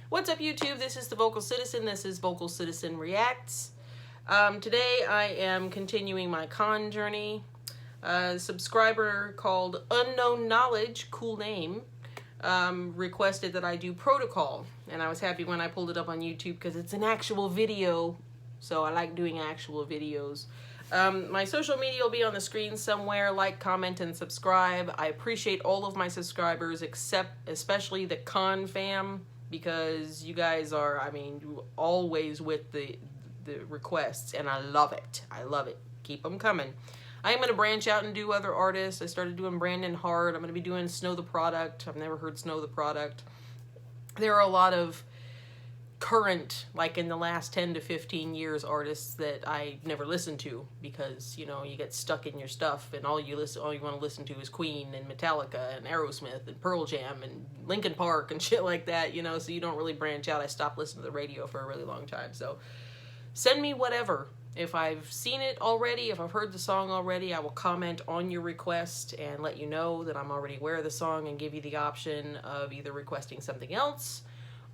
What's up, YouTube? This is the Vocal Citizen. This is Vocal Citizen Reacts. Today I am continuing my K.A.A.N journey. A subscriber called Unknown Knowledge, cool name, requested that I do Protocol. And I was happy when I pulled it up on YouTube because it's an actual video. So I like doing actual videos. My social media will be on the screen somewhere. Like, comment, and subscribe. I appreciate all of my subscribers, especially the K.A.A.N fam, because you guys are, always with the requests, and I love it. I love it. Keep them coming. I am going to branch out and do other artists. I started doing Brandon Hart. I'm going to be doing Snow the Product. I've never heard Snow the Product. There are a lot of current, like in the last 10 to 15 years, artists that I never listened to because, you know, you get stuck in your stuff and all you want to listen to is Queen and Metallica and Aerosmith and Pearl Jam and Linkin Park and shit like that, you know, so you don't really branch out. I stopped listening to the radio for a really long time. So send me whatever. If I've seen it already, if I've heard the song already, I will comment on your request and let you know that I'm already aware of the song and give you the option of either requesting something else,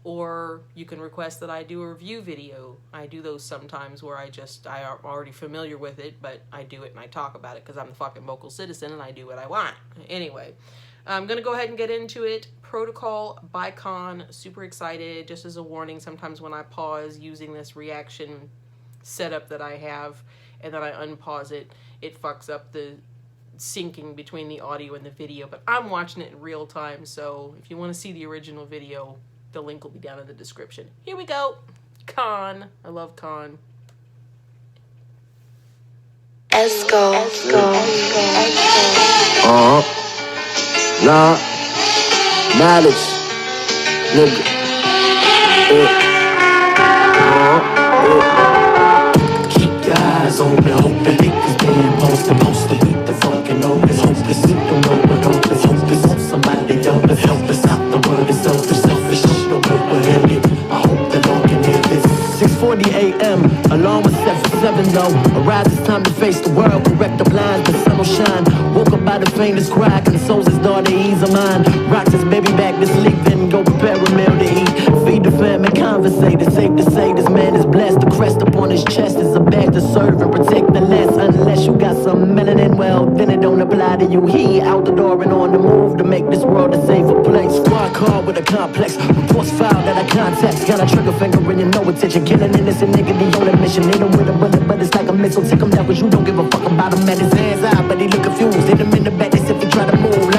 or you can request that I do a review video. I do those sometimes where I'm already familiar with it, but I do it and I talk about it because I'm the fucking Vocal Citizen and I do what I want. Anyway, I'm going to go ahead and get into it. Protocol by K.A.A.N. Super excited. Just as a warning, sometimes when I pause using this reaction setup that I have and then I unpause it, it fucks up the syncing between the audio and the video. But I'm watching it in real time, so if you want to see the original video, the link will be down in the description. Here we go. K.A.A.N. I love K.A.A.N. Esco. Nah. Knowledge. Nigga. Keep your eyes open, hoping niggas being posted. Eat the fucking hopeless. You don't know what hope is. Want somebody help us. Help us out. The word is selfish. Don't know where we're headed. I hope the Lord can hear this. 6:40 a.m. Alarm was set for 7 though. Arise, it's time to face the world. Correct the blinds, the sun will shine. Woke up by the faintest cry. Consoles his daughter, ease of mind. Rocks his baby back to sleep, then go prepare a meal to eat. Feed the fam and conversate. It's safe to say this man is blessed. The crest upon his chest is a badge to serve and protect the less. Unless you got some melanin, well, then it don't apply to you. He out the door and on the move to make this world a safer place. Squad car with a complex. Reports filed that I contact. Got a trigger finger and you know attention. Killing innocent nigga, the only mission. Hit him with a bullet, but it's like a missile. Take him down cause you don't give a fuck about him. At his hands out, but he look confused. Hit him in the back, they said he try to move.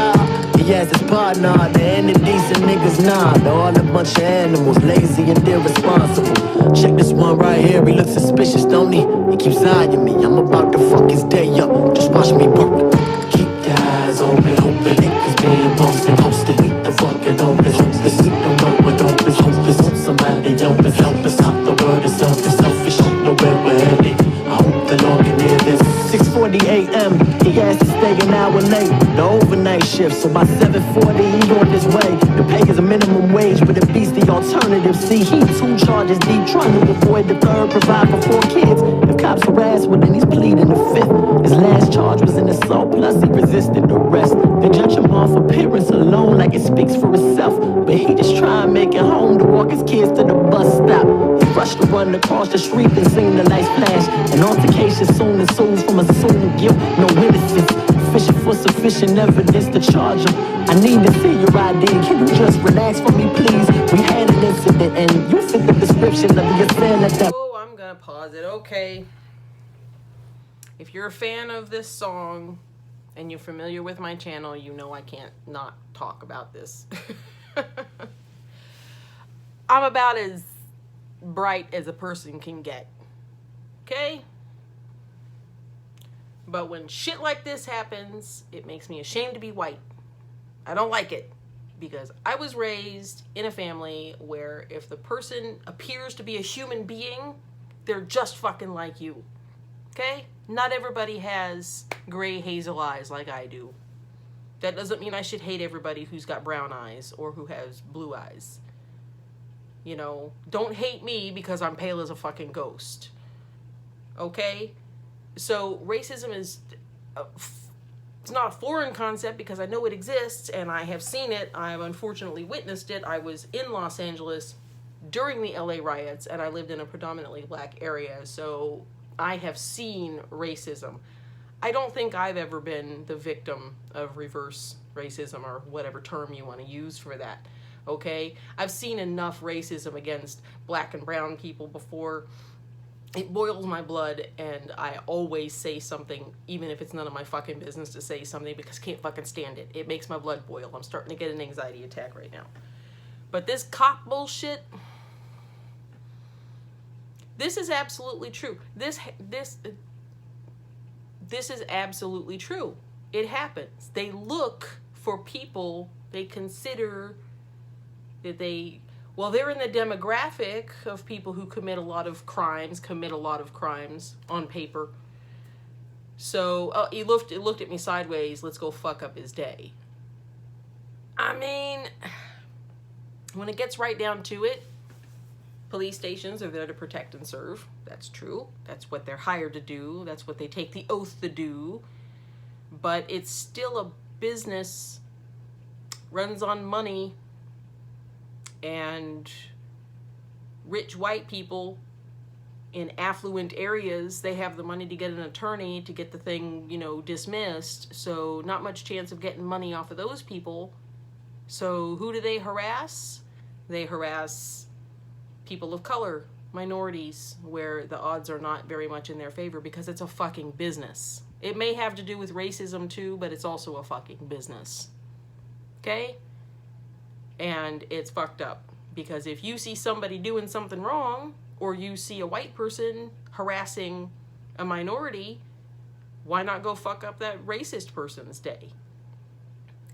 He has his partner, the end of decent niggas, nah. They're all a bunch of animals, lazy and irresponsible. Check this one right here, he looks suspicious, don't he? He keeps eyeing me, I'm about to fuck his day up. Just watch me work. Keep your eyes open, hoping niggas being posted. Eat the fucking hopeless. You don't know what hope is. Want somebody help us out. The word is selfish. Don't know where we're headed. I hope the Lord can hear this. 6:40 a.m. He has to stay an hour late. The overnight shift, so by 7:40 he on his way. The pay is a minimum wage, but it beats the alternative. See, he 2 charges deep, trying to avoid the 3rd. Provide for 4 kids. If cops harass, well then he's pleading the 5th. His last charge was an assault, plus he resisted arrest. They judge him off appearance alone, like it speaks for itself. But he just try and make it home to walk his kids to the bus stop. He rushed to run across the street and seen the lights flash. An altercation soon ensues from assumed guilt, no innocence. Fishing for sufficient evidence to charge him. I need to see your ID. Can you just relax for me, please? We had an incident and you fit the description of the assailant. Oh, I'm gonna pause it. Okay. If you're a fan of this song and you're familiar with my channel, you know I can't not talk about this. I'm about as bright as a person can get. Okay? But when shit like this happens, it makes me ashamed to be white. I don't like it because I was raised in a family where if the person appears to be a human being, they're just fucking like you. Okay? Not everybody has gray hazel eyes like I do. That doesn't mean I should hate everybody who's got brown eyes or who has blue eyes. You know, don't hate me because I'm pale as a fucking ghost. Okay? So racism is, it's not a foreign concept because I know it exists and I have seen it. I've unfortunately witnessed it. I was in Los Angeles during the LA riots, and I lived in a predominantly black area, so I have seen racism. I don't think I've ever been the victim of reverse racism, or whatever term you want to use for that. Okay? I've seen enough racism against black and brown people before. It boils my blood, and I always say something, even if it's none of my fucking business to say something, because I can't fucking stand it. It makes my blood boil. I'm starting to get an anxiety attack right now. But this cop bullshit, this is absolutely true. This is absolutely true. It happens. They look for people they consider that they're in the demographic of people who commit a lot of crimes on paper. So he looked at me sideways, let's go fuck up his day. I mean, when it gets right down to it, police stations are there to protect and serve. That's true. That's what they're hired to do. That's what they take the oath to do. But it's still a business, runs on money, and rich white people in affluent areas, they have the money to get an attorney to get the thing, dismissed. So not much chance of getting money off of those people. So who do they harass? They harass people of color, minorities, where the odds are not very much in their favor, because it's a fucking business. It may have to do with racism too, but it's also a fucking business. Okay? And it's fucked up, because if you see somebody doing something wrong, or you see a white person harassing a minority, why not go fuck up that racist person's day?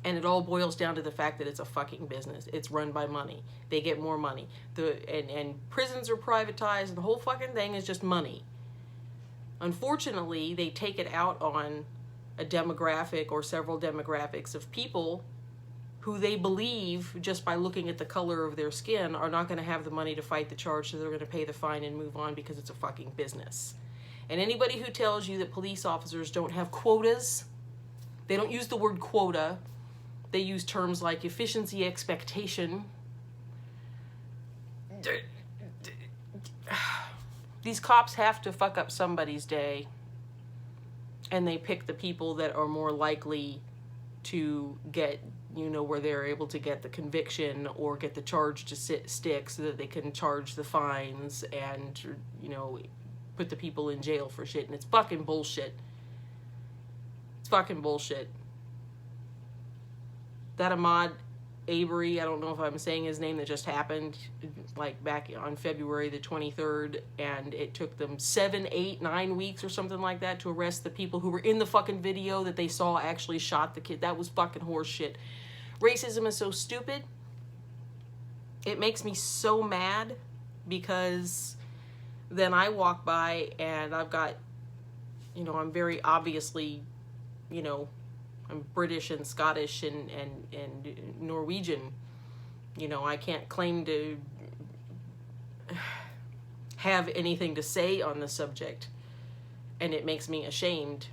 And it all boils down to the fact that it's a fucking business. It's run by money. They get more money. And prisons are privatized, and the whole fucking thing is just money. Unfortunately, they take it out on a demographic or several demographics of people who they believe, just by looking at the color of their skin, are not going to have the money to fight the charge, so they're going to pay the fine and move on, because it's a fucking business. And anybody who tells you that police officers don't have quotas, they don't use the word quota, they use terms like efficiency expectation. These cops have to fuck up somebody's day, and they pick the people that are more likely to get, where they're able to get the conviction or get the charge to stick, so that they can charge the fines and, put the people in jail for shit. And it's fucking bullshit. It's fucking bullshit. That Ahmaud Arbery, I don't know if I'm saying his name, that just happened like back on February the 23rd, and it took them 7, 8, 9 weeks or something like that to arrest the people who were in the fucking video that they saw actually shot the kid. That was fucking horse shit. Racism is so stupid. It makes me so mad, because then I walk by and I've got, I'm very obviously, I'm British and Scottish and Norwegian. I can't claim to have anything to say on the subject. And it makes me ashamed.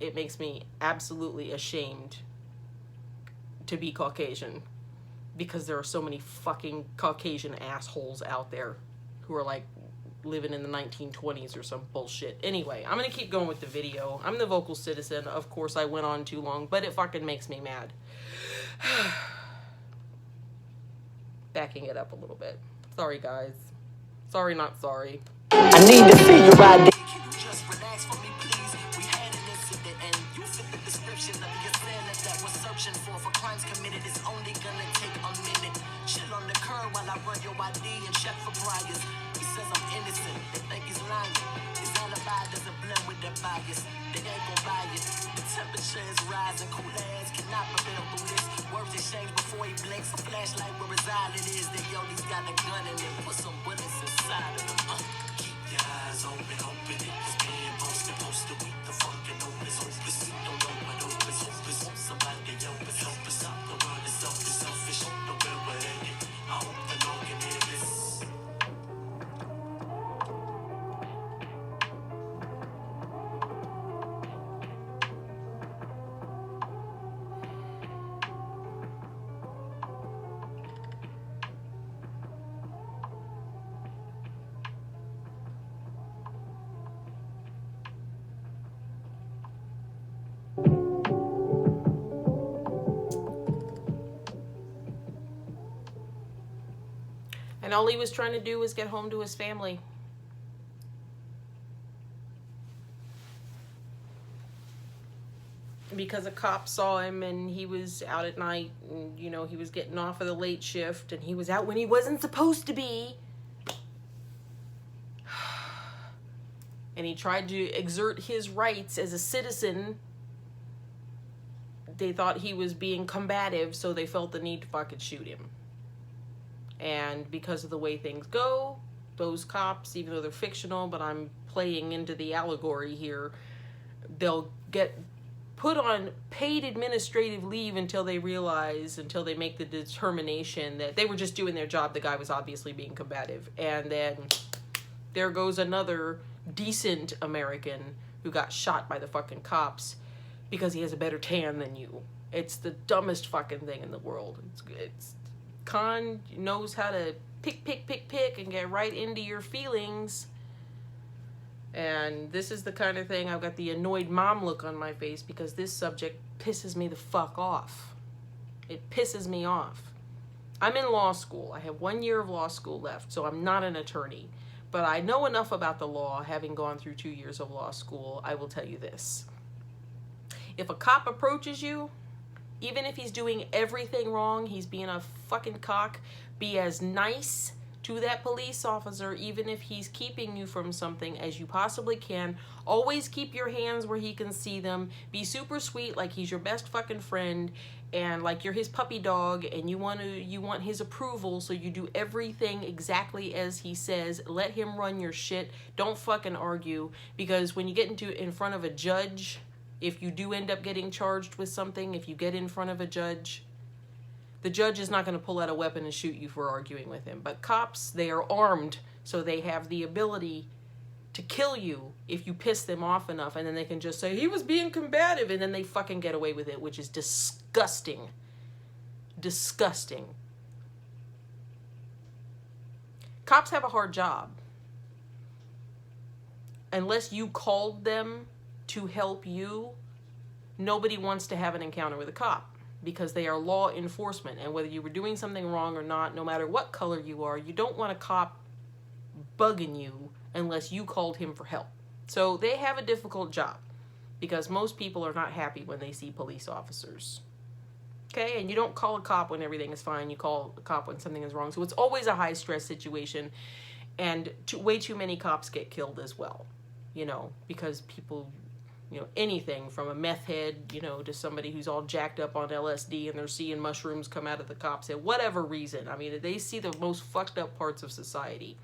It makes me absolutely ashamed to be Caucasian, because there are so many fucking Caucasian assholes out there who are like living in the 1920s or some bullshit. Anyway, I'm gonna keep going with the video. I'm the Vocal Citizen. Of course, I went on too long, but it fucking makes me mad. Backing it up a little bit. Sorry, guys. Sorry, not sorry. I need to see you ride the Just relax for me, please. We had an incident, and you fit the description of the assailant that was searching for crimes committed. It's only gonna take a minute. Chill on the curb while I run your ID and check for priors. He says I'm innocent. They think he's lying. His alibi doesn't blend with their bias. They ain't gon' buy it. The temperature is rising. Cool ass cannot prepare through this. Words exchange before he blinks. A flashlight where his eyelid is. They he's got a gun in it. Put some bullets inside of them. Keep your eyes open, hoping it is being posted. We the fucking hopeless. Don't know what hopeless. Want somebody help us. Stop the world is selfish. Don't know where we're headed. I hope the Lord can hear this. And all he was trying to do was get home to his family. Because a cop saw him and he was out at night and, you know, he was getting off of the late shift and he was out when he wasn't supposed to be. And he tried to exert his rights as a citizen. They thought he was being combative, so they felt the need to fucking shoot him. And because of the way things go, those cops, even though they're fictional, but I'm playing into the allegory here, they'll get put on paid administrative leave until they make the determination that they were just doing their job. The guy was obviously being combative. And then there goes another decent American who got shot by the fucking cops because he has a better tan than you. It's the dumbest fucking thing in the world. It's K.A.A.N knows how to pick and get right into your feelings. And this is the kind of thing, I've got the annoyed mom look on my face because this subject pisses me the fuck off. It pisses me off. I'm in law school. I have 1 year of law school left, so I'm not an attorney. But I know enough about the law, having gone through 2 years of law school. I will tell you this. If a cop approaches you, even if he's doing everything wrong, he's being a fucking cock, be as nice to that police officer, even if he's keeping you from something, as you possibly can. Always keep your hands where he can see them. Be super sweet, like he's your best fucking friend, and like you're his puppy dog, and you want his approval, so you do everything exactly as he says. Let him run your shit. Don't fucking argue, because when you get in front of a judge, if you do end up getting charged with something, if you get in front of a judge, the judge is not going to pull out a weapon and shoot you for arguing with him. But cops, they are armed, so they have the ability to kill you if you piss them off enough, and then they can just say, he was being combative, and then they fucking get away with it, which is disgusting. Disgusting. Cops have a hard job. Unless you called them to help you, nobody wants to have an encounter with a cop, because they are law enforcement, and whether you were doing something wrong or not, no matter what color you are, you don't want a cop bugging you unless you called him for help. So they have a difficult job, because most people are not happy when they see police officers. Okay, and you don't call a cop when everything is fine, you call a cop when something is wrong. So it's always a high stress situation, and way too many cops get killed as well, you know, because people, you know, anything from a meth head, you know, to somebody who's all jacked up on LSD and they're seeing mushrooms come out of the cop's head, whatever reason. I mean, they see the most fucked up parts of society,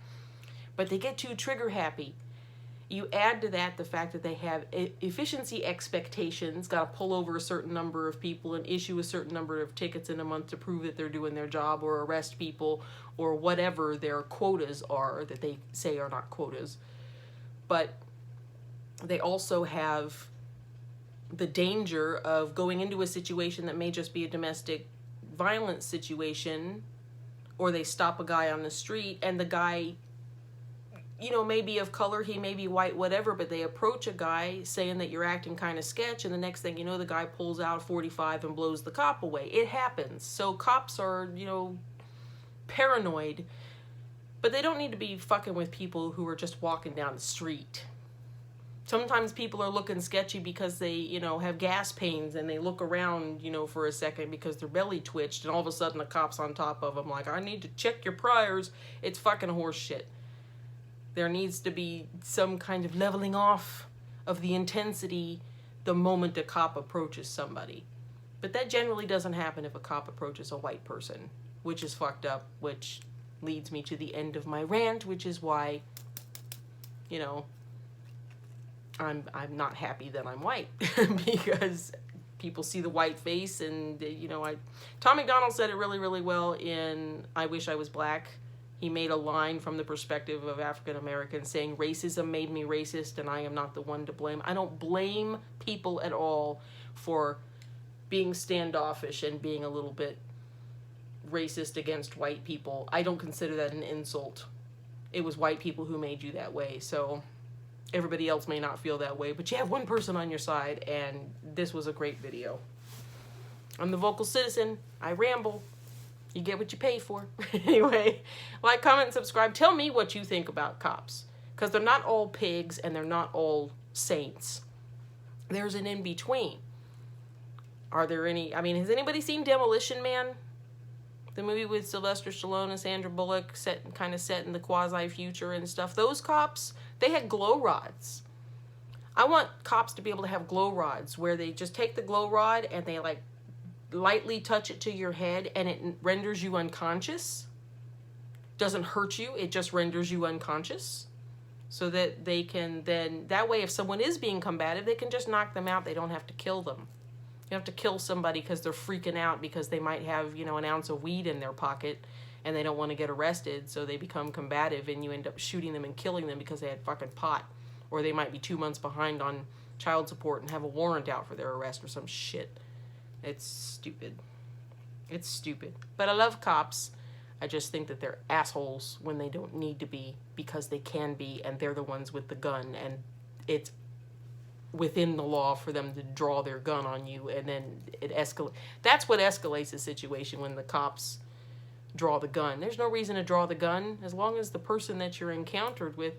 but they get too trigger happy. You add to that the fact that they have efficiency expectations, got to pull over a certain number of people and issue a certain number of tickets in a month to prove that they're doing their job, or arrest people, or whatever their quotas are that they say are not quotas. But they also have the danger of going into a situation that may just be a domestic violence situation, or they stop a guy on the street and the guy, you know, may be of color, he may be white, whatever, but they approach a guy saying that you're acting kind of sketch, and the next thing you know, the guy pulls out a 45 and blows the cop away. It happens. So cops are, you know, paranoid, but they don't need to be fucking with people who are just walking down the street. Sometimes people are looking sketchy because they, you know, have gas pains and they look around, you know, for a second because their belly twitched, and all of a sudden the cop's on top of them like, I need to check your priors. It's fucking horse shit. There needs to be some kind of leveling off of the intensity the moment a cop approaches somebody. But that generally doesn't happen if a cop approaches a white person, which is fucked up, which leads me to the end of my rant, which is why, you know, I'm not happy that I'm white because people see the white face, and you know, Tom McDonald said it really, really well in I Wish I Was Black. He made a line from the perspective of African Americans saying, racism made me racist and I am not the one to blame. I don't blame people at all for being standoffish and being a little bit racist against white people. I don't consider that an insult. It was white people who made you that way. So everybody else may not feel that way, but you have one person on your side, and this was a great video. I'm the Vocal Citizen. I ramble. You get what you pay for. Anyway, like, comment, and subscribe. Tell me what you think about cops. Because they're not all pigs and they're not all saints. There's an in-between. Are there any... I mean, has anybody seen Demolition Man? The movie with Sylvester Stallone and Sandra Bullock, kind of set in the quasi-future and stuff. Those cops, they had glow rods. I want cops to be able to have glow rods where they just take the glow rod and they, like, lightly touch it to your head and it renders you unconscious. Doesn't hurt you, it just renders you unconscious. So that they can then, that way if someone is being combative, they can just knock them out. They don't have to kill them. You have to kill somebody because they're freaking out because they might have, you know, an ounce of weed in their pocket and they don't want to get arrested, so they become combative and you end up shooting them and killing them because they had fucking pot. Or they might be 2 months behind on child support and have a warrant out for their arrest or some shit. It's stupid. It's stupid. But I love cops. I just think that they're assholes when they don't need to be because they can be, and they're the ones with the gun, and it's within the law for them to draw their gun on you, and then it escalates. That's what escalates the situation, when the cops draw the gun. There's no reason to draw the gun. As long as the person that you're encountered with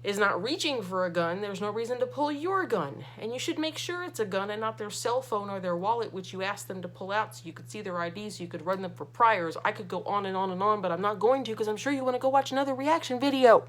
is not reaching for a gun, there's no reason to pull your gun. And you should make sure it's a gun and not their cell phone or their wallet, which you asked them to pull out so you could see their ID, so you could run them for priors. I could go on and on and on, but I'm not going to because I'm sure you want to go watch another reaction video.